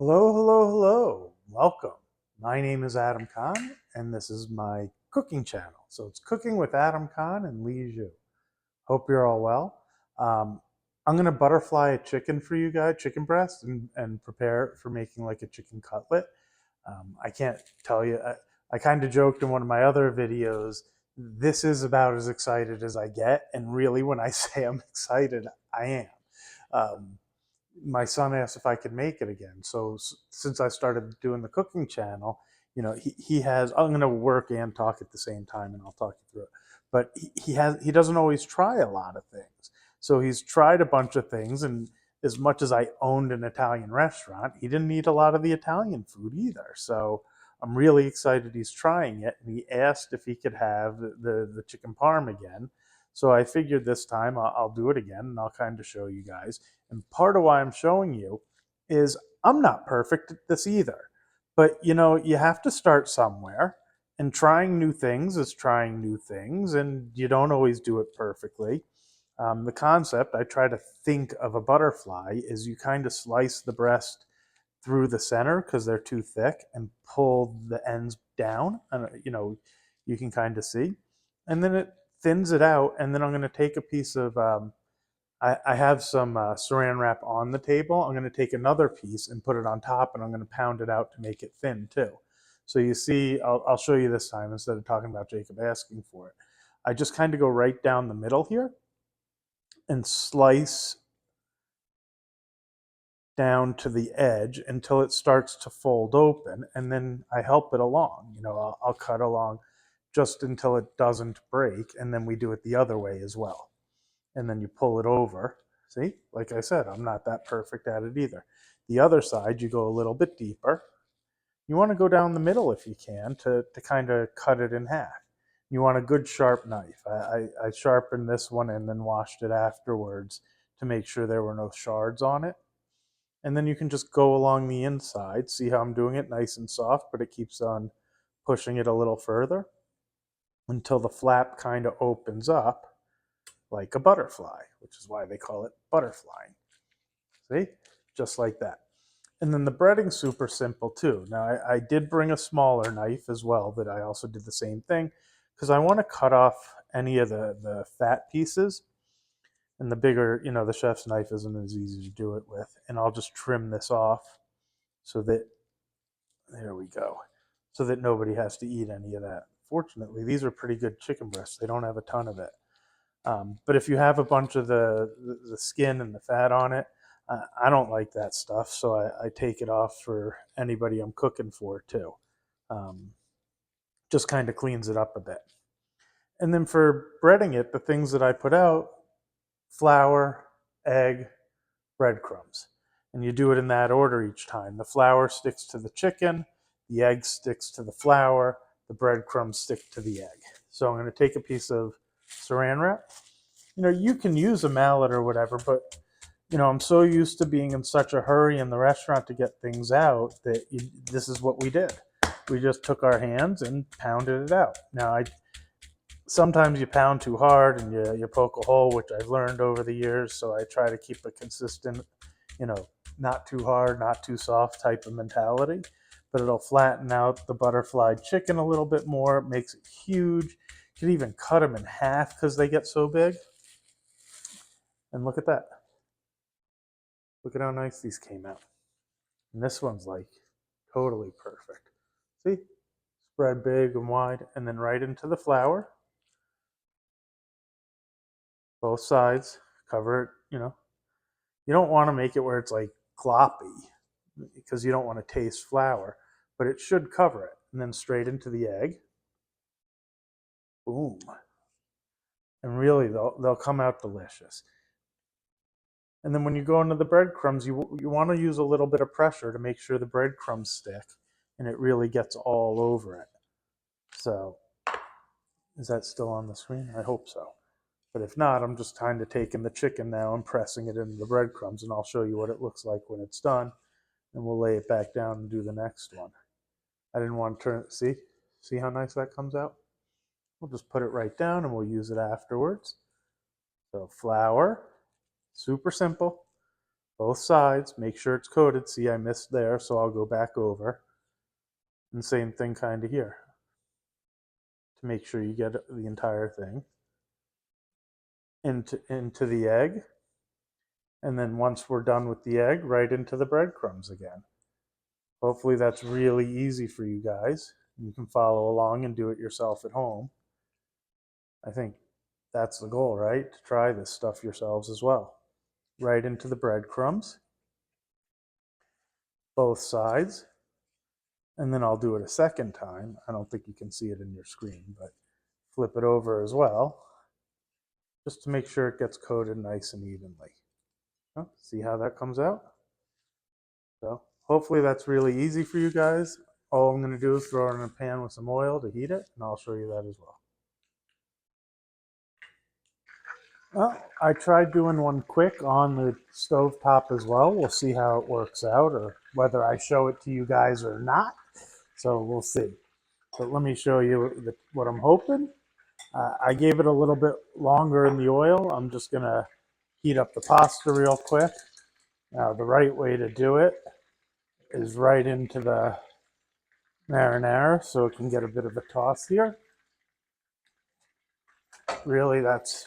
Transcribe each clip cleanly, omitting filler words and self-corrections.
Hello, hello, hello. Welcome. My name is Adam Khan, and this is my cooking channel. So it's Cooking with Adam Khan and Lee Zhu. Hope you're all well. Um, I'm going to butterfly a chicken for you guys, chicken breast, and prepare it for making like a chicken cutlet. I can't tell you, I kind of joked in one of my other videos, this is about as excited as I get. And really, when I say I'm excited, I am. Um, my son asked if I could make it again. So since I started doing the cooking channel, he has. I'm going to work and talk at the same time, and I'll talk you through it. But he doesn't always try a lot of things. So he's tried a bunch of things, and as much as I owned an Italian restaurant, he didn't eat a lot of the Italian food either. So I'm really excited he's trying it, and he asked if he could have the chicken parm again. So I figured this time I'll do it again, and I'll kind of show you guys. And part of why I'm showing you is I'm not perfect at this either. But you have to start somewhere. And trying new things is trying new things, and you don't always do it perfectly. The concept I try to think of a butterfly is you kind of slice the breast through the center because they're too thick and pull the ends down. And you can kind of see. And then it thins it out. And then I'm going to take a piece of I have some saran wrap on the table. I'm going to take another piece and put it on top, and I'm going to pound it out to make it thin too. So you see, I'll show you this time instead of talking about Jacob asking for it. I just kind of go right down the middle here and slice down to the edge until it starts to fold open, and then I help it along. I'll cut along just until it doesn't break, and then we do it the other way as well. And then you pull it over. See, like I said, I'm not that perfect at it either. The other side, you go a little bit deeper. You want to go down the middle if you can to kind of cut it in half. You want a good sharp knife. I sharpened this one and then washed it afterwards to make sure there were no shards on it. And then you can just go along the inside. See how I'm doing it? Nice and soft, but it keeps on pushing it a little further until the flap kind of opens up like a butterfly, which is why they call it butterflying. See? Just like that. And then the breading's super simple too. Now, I did bring a smaller knife as well that I also did the same thing because I want to cut off any of the fat pieces. And the bigger, the chef's knife isn't as easy to do it with. And I'll just trim this off so that, there we go, so that nobody has to eat any of that. Fortunately, these are pretty good chicken breasts. They don't have a ton of it. But if you have a bunch of the skin and the fat on it, I don't like that stuff, so I take it off for anybody I'm cooking for too. Um, just kind of cleans it up a bit. And then for breading it, the things that I put out: flour, egg, breadcrumbs. And you do it in that order each time. The flour sticks to the chicken, the egg sticks to the flour, the breadcrumbs stick to the egg. So I'm going to take a piece of saran wrap. You can use a mallet or whatever, but I'm so used to being in such a hurry in the restaurant to get things out that this is what we did. We just took our hands and pounded it out. Now, sometimes you pound too hard and you poke a hole, which I've learned over the years. So I try to keep a consistent, not too hard, not too soft type of mentality. But it'll flatten out the butterfly chicken a little bit more. It makes it huge. You can even cut them in half because they get so big. And look at that. Look at how nice these came out. And this one's like totally perfect. See? Spread big and wide, and then right into the flour. Both sides. Cover it, You don't want to make it where it's like gloppy because you don't want to taste flour, but it should cover it. And then straight into the egg. Boom. And really, they'll come out delicious. And then when you go into the breadcrumbs, you want to use a little bit of pressure to make sure the breadcrumbs stick and it really gets all over it. So, is that still on the screen? I hope so. But if not, I'm just kind of taking the chicken now and pressing it into the breadcrumbs, and I'll show you what it looks like when it's done. And we'll lay it back down and do the next one. I didn't want to turn it. See how nice that comes out? We'll just put it right down and we'll use it afterwards. So flour, super simple. Both sides, make sure it's coated. See, I missed there, so I'll go back over. And same thing kind of here, to make sure you get the entire thing into the egg. And then once we're done with the egg, right into the breadcrumbs again. Hopefully that's really easy for you guys. You can follow along and do it yourself at home. I think that's the goal, right? To try this stuff yourselves as well. Right into the breadcrumbs, both sides. And then I'll do it a second time. I don't think you can see it in your screen, but flip it over as well, just to make sure it gets coated nice and evenly. See how that comes out? So hopefully that's really easy for you guys. All I'm going to do is throw it in a pan with some oil to heat it, and I'll show you that as well. Well, I tried doing one quick on the stove top as well. We'll see how it works out, or whether I show it to you guys or not. So we'll see. But let me show you what I'm hoping. I gave it a little bit longer in the oil. I'm just going to heat up the pasta real quick. Now, the right way to do it is right into the marinara so it can get a bit of a toss here. Really, that's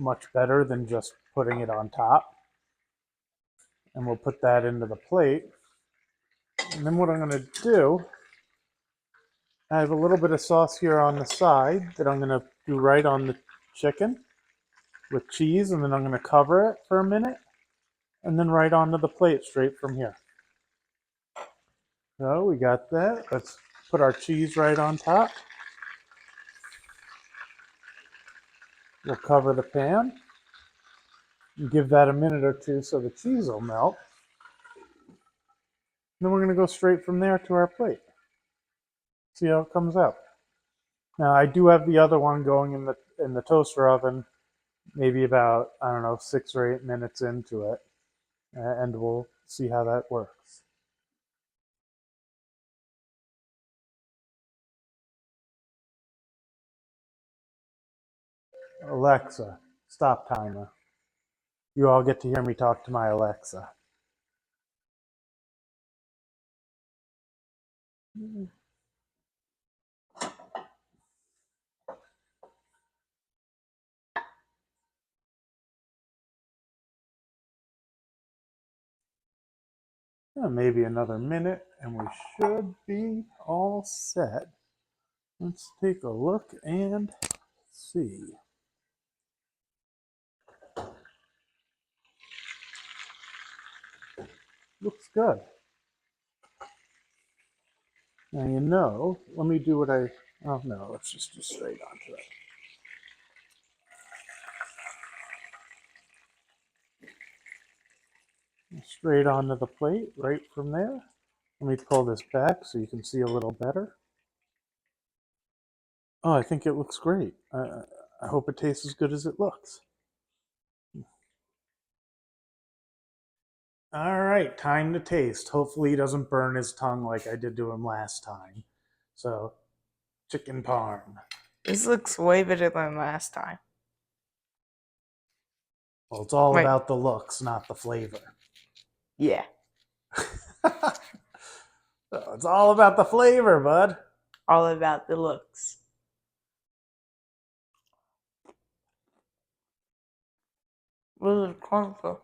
much better than just putting it on top. And we'll put that into the plate. And then what I'm going to do, I have a little bit of sauce here on the side that I'm going to do right on the chicken with cheese, and then I'm going to cover it for a minute, and then right onto the plate straight from here. So we got that. Let's put our cheese right on top. We'll cover the pan and give that a minute or two so the cheese will melt. Then we're going to go straight from there to our plate. See how it comes out. Now I do have the other one going in the toaster oven, maybe about, I don't know, 6 or 8 minutes into it, and we'll see how that works. Alexa, stop timer. You all get to hear me talk to my Alexa. Maybe another minute and we should be all set. Let's take a look and see. Looks good. Now you know, let me do what oh no, let's just do straight onto it. Straight onto the plate, right from there. Let me pull this back so you can see a little better. Oh, I think it looks great. I hope it tastes as good as it looks. All right, time to taste. Hopefully he doesn't burn his tongue like I did to him last time. So, chicken parm. This looks way better than last time. Well, it's all about the looks, not the flavor. Yeah. It's all about the flavor, bud. All about the looks. Really crunchy.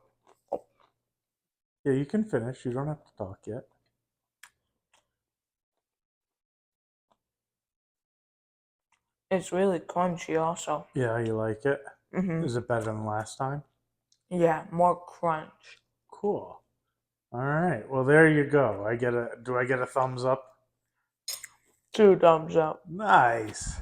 Yeah, you can finish. You don't have to talk yet. It's really crunchy also. Yeah, you like it? Mm-hmm. Is it better than last time? Yeah, more crunch. Cool. All right. Well, there you go. Do I get a thumbs up? 2 thumbs up. Nice.